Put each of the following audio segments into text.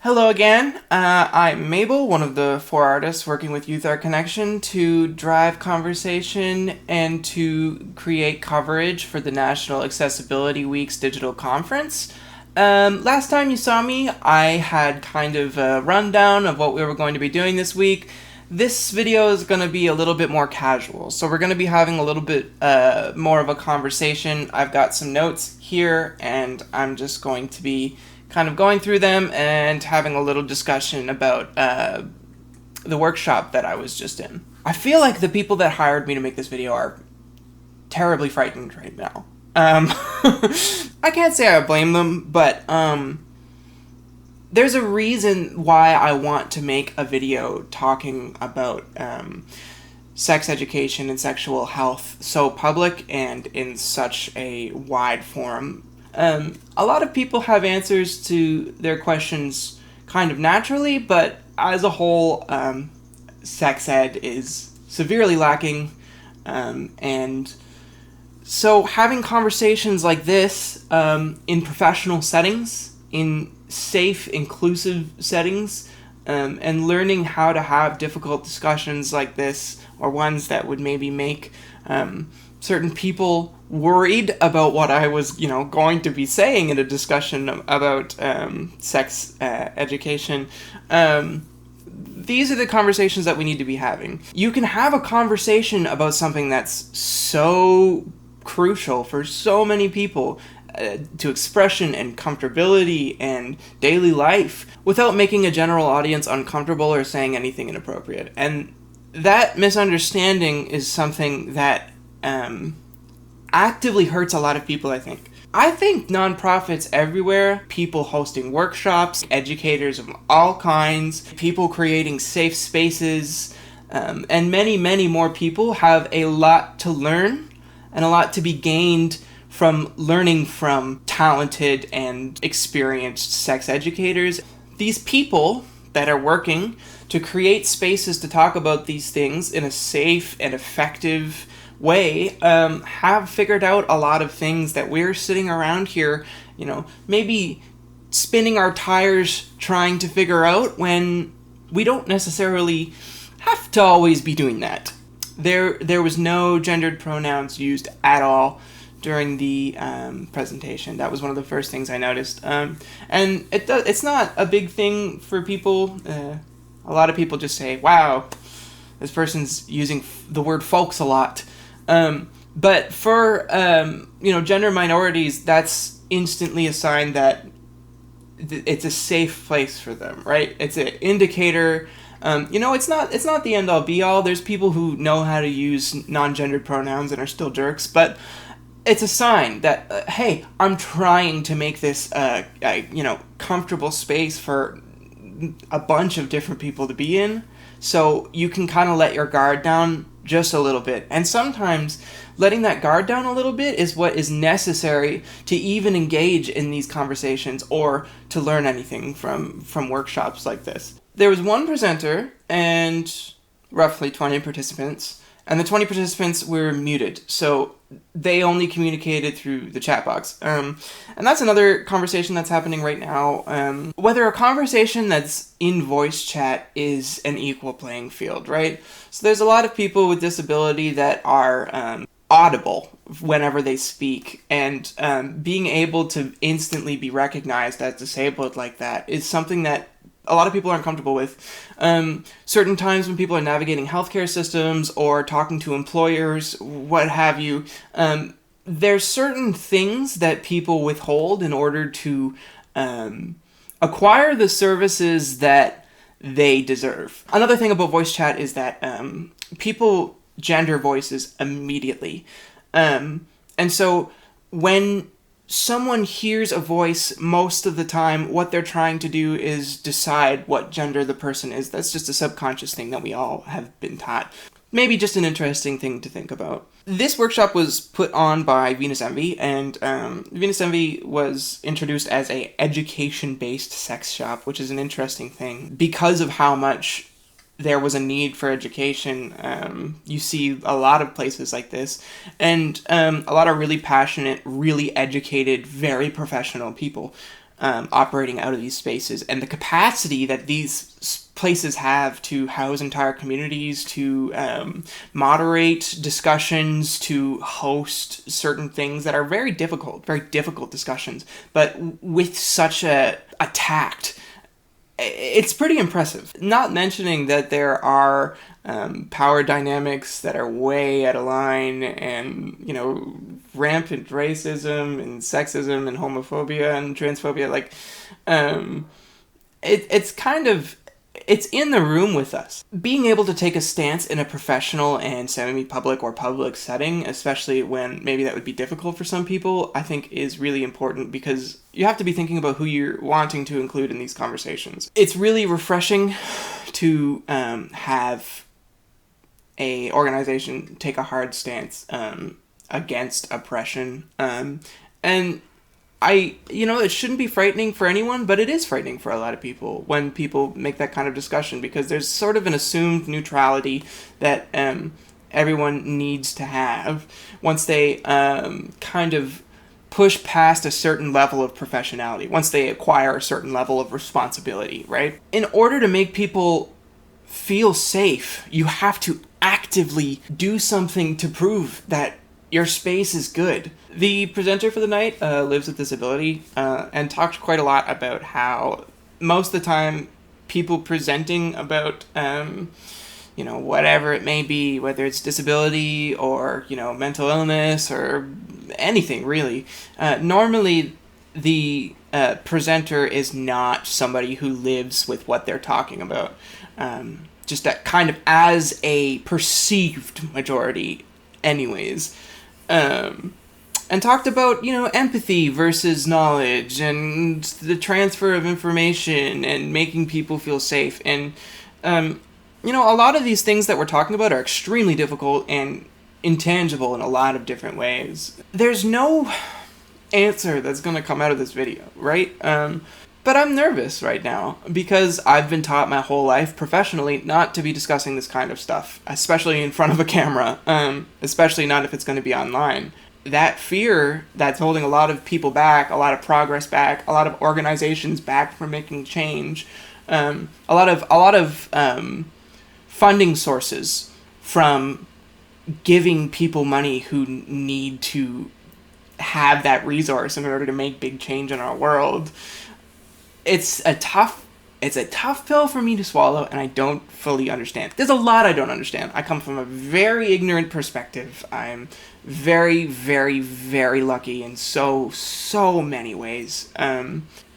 Hello again. I'm Mable, one of the 4 artists working with Youth Art Connection to drive conversation and to create coverage for the National Accessibility Week's digital conference. Last time you saw me, I had kind of a rundown of what we were going to be doing this week. This video is going to be a little bit more casual, so we're going to be having a little bit more of a conversation. I've got some notes here, and I'm just going to be kind of going through them and having a little discussion about the workshop that I was just in. I feel like the people that hired me to make this video are terribly frightened right now. I can't say I blame them, but there's a reason why I want to make a video talking about sex education and sexual health so public and in such a wide forum. A lot of people have answers to their questions kind of naturally, but as a whole, sex ed is severely lacking, and so having conversations like this in professional settings, in safe, inclusive settings, and learning how to have difficult discussions like this, or ones that would maybe make certain people worried about what I was, going to be saying in a discussion about sex education. These are the conversations that we need to be having. You can have a conversation about something that's so crucial for so many people to expression and comfortability and daily life without making a general audience uncomfortable or saying anything inappropriate. And that misunderstanding is something that actively hurts a lot of people, I think. I think nonprofits everywhere, people hosting workshops, educators of all kinds, people creating safe spaces, and many, many more people have a lot to learn and a lot to be gained from learning from talented and experienced sex educators. These people that are working to create spaces to talk about these things in a safe and effective way have figured out a lot of things that we're sitting around here, maybe spinning our tires trying to figure out, when we don't necessarily have to always be doing that. There was no gendered pronouns used at all during the presentation. That was one of the first things I noticed. And it's not a big thing for people. A lot of people just say, wow, this person's using the word folks a lot. But for, gender minorities, that's instantly a sign that it's a safe place for them, right? It's an indicator. It's not the end all be all. There's people who know how to use non-gendered pronouns and are still jerks, but it's a sign that, hey, I'm trying to make this, comfortable space for a bunch of different people to be in. So you can kind of let your guard down just a little bit. And sometimes letting that guard down a little bit is what is necessary to even engage in these conversations or to learn anything from workshops like this. There was one presenter and roughly 20 participants, and the 20 participants were muted, so they only communicated through the chat box. And that's another conversation that's happening right now. Whether a conversation that's in voice chat is an equal playing field, right? So there's a lot of people with disability that are audible whenever they speak, and being able to instantly be recognized as disabled like that is something that a lot of people aren't comfortable with. Certain times when people are navigating healthcare systems or talking to employers, what have you, there's certain things that people withhold in order to acquire the services that they deserve. Another thing about voice chat is that people gender voices immediately. And so when someone hears a voice, most of the time what they're trying to do is decide what gender the person is. That's just a subconscious thing that we all have been taught. Maybe just an interesting thing to think about. This workshop was put on by Venus Envy, and Venus Envy was introduced as a education-based sex shop, which is an interesting thing because of how much there was a need for education. You see a lot of places like this, and a lot of really passionate, really educated, very professional people. operating out of these spaces, and the capacity that these places have to house entire communities, to moderate discussions, to host certain things that are very difficult discussions, but with such a tact. It's pretty impressive. Not mentioning that there are power dynamics that are way out of line, and, you know, rampant racism and sexism and homophobia and transphobia. Like, it's in the room with us. Being able to take a stance in a professional and semi-public or public setting, especially when maybe that would be difficult for some people, I think is really important, because you have to be thinking about who you're wanting to include in these conversations. It's really refreshing to have a organization take a hard stance against oppression. And it shouldn't be frightening for anyone, but it is frightening for a lot of people when people make that kind of discussion, because there's sort of an assumed neutrality that everyone needs to have once they kind of push past a certain level of professionality, once they acquire a certain level of responsibility, right? In order to make people feel safe, you have to actively do something to prove that your space is good. The presenter for the night lives with disability and talked quite a lot about how most of the time people presenting about whatever it may be, whether it's disability or mental illness or anything really, normally the presenter is not somebody who lives with what they're talking about. Just that kind of as a perceived majority anyways. And talked about, empathy versus knowledge and the transfer of information and making people feel safe. And, a lot of these things that we're talking about are extremely difficult and intangible in a lot of different ways. There's no answer that's going to come out of this video, right? But I'm nervous right now because I've been taught my whole life professionally not to be discussing this kind of stuff, especially in front of a camera, especially not if it's going to be online. That fear that's holding a lot of people back, a lot of progress back, a lot of organizations back from making change, a lot of funding sources from giving people money who need to have that resource in order to make big change in our world. It's a tough pill for me to swallow, and I don't fully understand. There's a lot I don't understand. I come from a very ignorant perspective. I'm very, very, very lucky in so many ways.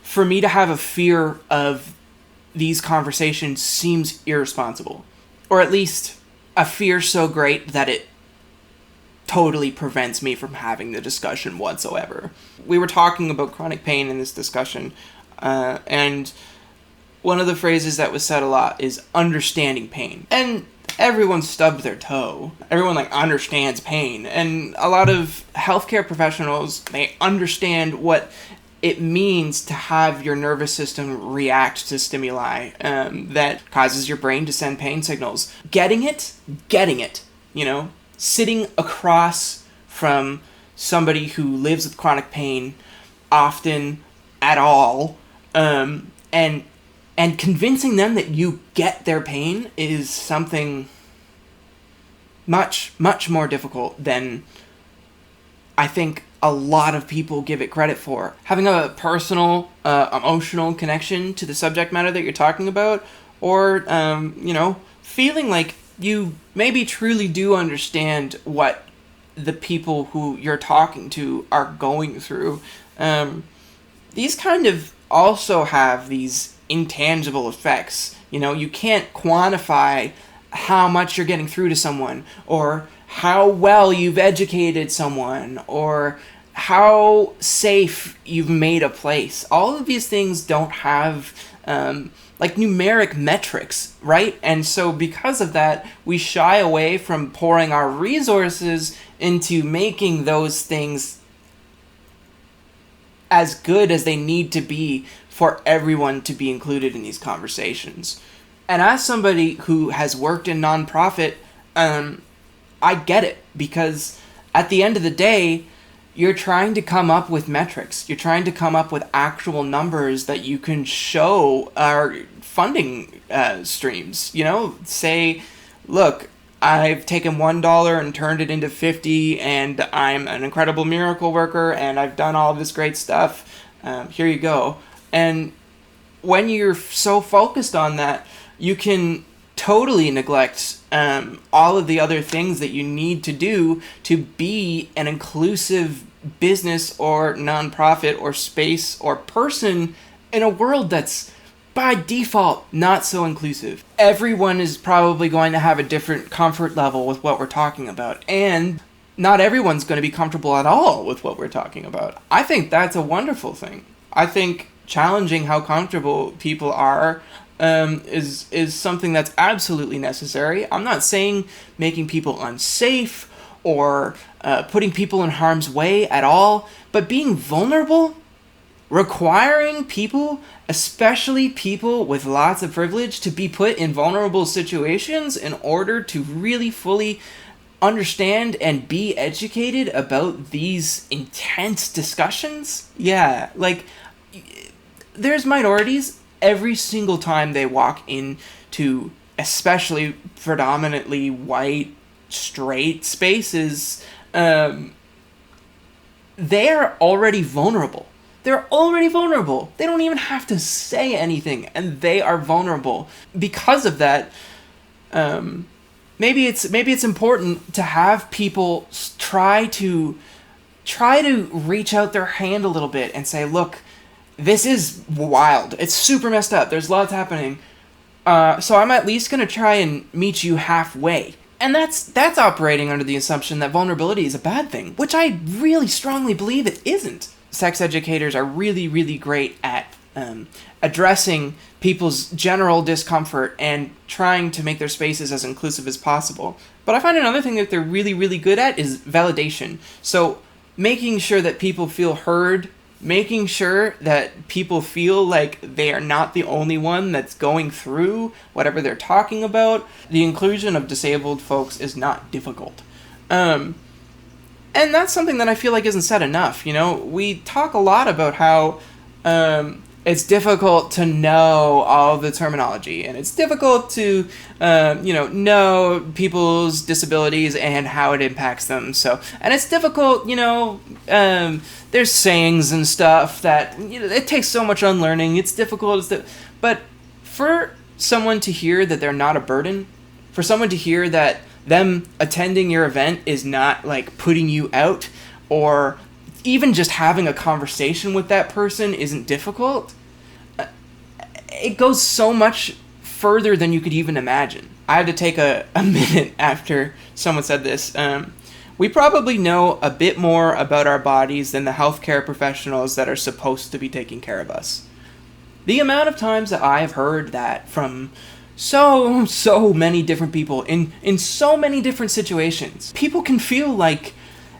For me to have a fear of these conversations seems irresponsible. Or at least a fear so great that it totally prevents me from having the discussion whatsoever. We were talking about chronic pain in this discussion, and one of the phrases that was said a lot is understanding pain. And everyone stubbed their toe. Everyone understands pain. And a lot of healthcare professionals, they understand what it means to have your nervous system react to stimuli that causes your brain to send pain signals. Getting it, sitting across from somebody who lives with chronic pain, often at all, and convincing them that you get their pain is something much, much more difficult than I think a lot of people give it credit for. Having a personal, emotional connection to the subject matter that you're talking about, or, feeling like you maybe truly do understand what the people who you're talking to are going through. These kind of also have these intangible effects. You can't quantify how much you're getting through to someone, or how well you've educated someone, or how safe you've made a place. All of these things don't have numeric metrics, right? And so because of that, we shy away from pouring our resources into making those things as good as they need to be for everyone to be included in these conversations. And as somebody who has worked in nonprofit, I get it, because at the end of the day, you're trying to come up with metrics. You're trying to come up with actual numbers that you can show our funding streams. You know, say, look, I've taken $1 and turned it into 50, and I'm an incredible miracle worker, and I've done all this great stuff. Here you go. And when you're so focused on that, you can totally neglect all of the other things that you need to do to be an inclusive business or nonprofit or space or person in a world that's by default not so inclusive. Everyone is probably going to have a different comfort level with what we're talking about, and not everyone's going to be comfortable at all with what we're talking about. I think that's a wonderful thing. I think challenging how comfortable people are is something that's absolutely necessary. I'm not saying making people unsafe or putting people in harm's way at all, but being vulnerable, requiring people, especially people with lots of privilege, to be put in vulnerable situations in order to really fully understand and be educated about these intense discussions. Yeah, like, there's minorities every single time they walk into especially predominantly white, straight spaces. They're already vulnerable. They're already vulnerable. They don't even have to say anything, and they are vulnerable. Because of that, maybe it's important to have people try to reach out their hand a little bit and say, look, this is wild. It's super messed up. There's lots happening. So I'm at least going to try and meet you halfway. And that's operating under the assumption that vulnerability is a bad thing, which I really strongly believe it isn't. Sex educators are really, really great at addressing people's general discomfort and trying to make their spaces as inclusive as possible. But I find another thing that they're really, really good at is validation. So making sure that people feel heard, making sure that people feel like they are not the only one that's going through whatever they're talking about. The inclusion of disabled folks is not difficult. And that's something that I feel like isn't said enough. You know, we talk a lot about how it's difficult to know all the terminology, and it's difficult to, know people's disabilities and how it impacts them. And it's difficult, there's sayings and stuff that, it takes so much unlearning. It's difficult, but for someone to hear that they're not a burden, for someone to hear that them attending your event is not like putting you out, or even just having a conversation with that person isn't difficult, it goes so much further than you could even imagine. I had to take a minute after someone said this. We probably know a bit more about our bodies than the healthcare professionals that are supposed to be taking care of us. The amount of times that I have heard that from so many different people in so many different situations. People can feel like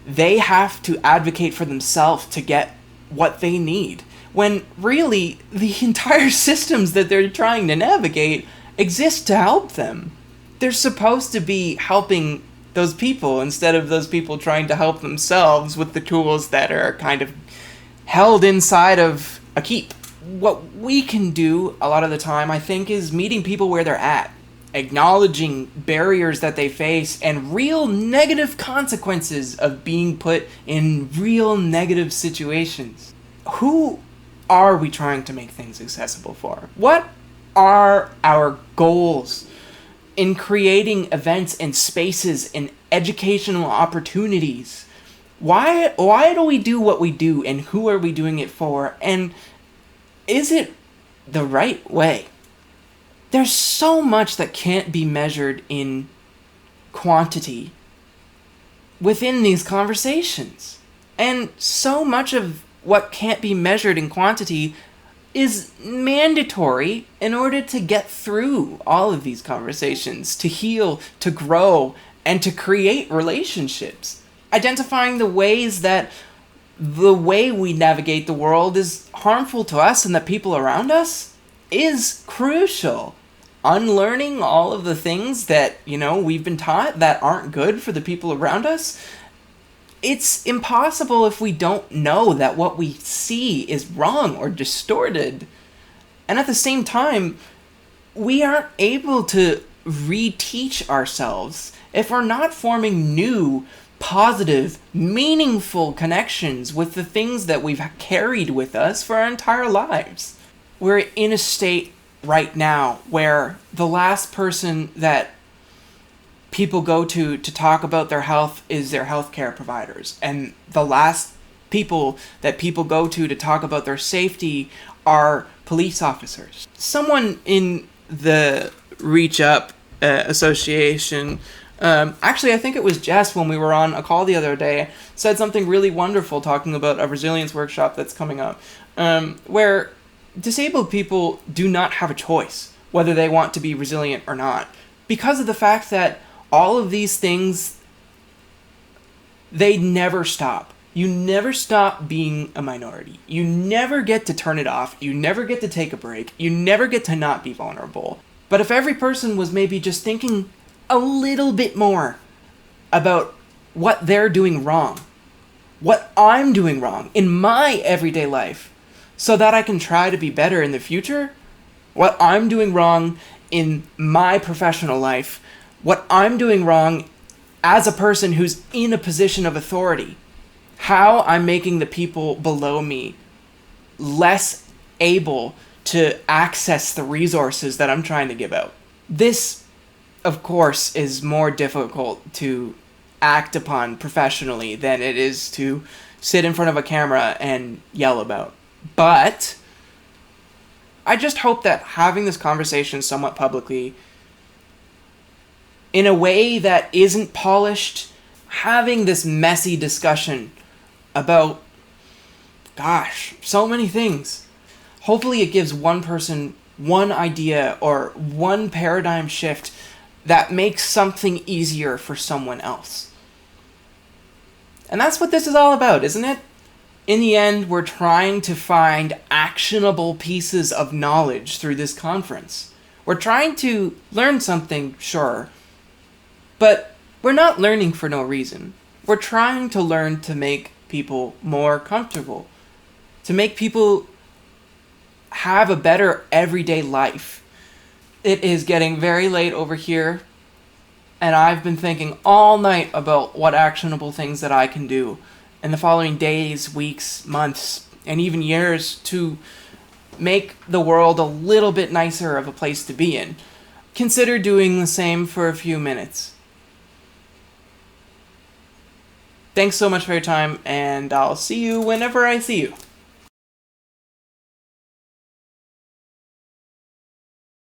they have to advocate for themselves to get what they need, when really the entire systems that they're trying to navigate exist to help them. They're supposed to be helping those people instead of those people trying to help themselves with the tools that are kind of held inside of a keep. What we can do a lot of the time, I think, is meeting people where they're at, acknowledging barriers that they face and real negative consequences of being put in real negative situations. Who are we trying to make things accessible for? What are our goals in creating events and spaces and educational opportunities? Why do we do what we do, and who are we doing it for? And is it the right way? There's so much that can't be measured in quantity within these conversations. And so much of what can't be measured in quantity is mandatory in order to get through all of these conversations, to heal, to grow, and to create relationships. Identifying the ways that the way we navigate the world is harmful to us and the people around us is crucial. Unlearning all of the things that, we've been taught that aren't good for the people around us it's impossible if we don't know that what we see is wrong or distorted. And at the same time, we aren't able to reteach ourselves if we're not forming new, positive, meaningful connections with the things that we've carried with us for our entire lives. We're in a state right now where the last person that people go to talk about their health is their healthcare providers, and the last people that people go to talk about their safety are police officers. Someone in the Reach Up association, actually I think it was Jess when we were on a call the other day, said something really wonderful talking about a resilience workshop that's coming up, where disabled people do not have a choice whether they want to be resilient or not, because of the fact that all of these things, they never stop. You never stop being a minority. You never get to turn it off. You never get to take a break. You never get to not be vulnerable. But if every person was maybe just thinking a little bit more about what they're doing wrong, what I'm doing wrong in my everyday life, so that I can try to be better in the future, what I'm doing wrong in my professional life, what I'm doing wrong as a person who's in a position of authority, how I'm making the people below me less able to access the resources that I'm trying to give out. This, of course, is more difficult to act upon professionally than it is to sit in front of a camera and yell about. But I just hope that having this conversation somewhat publicly, in a way that isn't polished, having this messy discussion about, gosh, so many things. Hopefully it gives one person one idea or one paradigm shift that makes something easier for someone else. And that's what this is all about, isn't it? In the end, we're trying to find actionable pieces of knowledge through this conference. We're trying to learn something, sure, but we're not learning for no reason. We're trying to learn to make people more comfortable, to make people have a better everyday life. It is getting very late over here, and I've been thinking all night about what actionable things that I can do in the following days, weeks, months, and even years to make the world a little bit nicer of a place to be in. Consider doing the same for a few minutes. Thanks so much for your time, and I'll see you whenever I see you.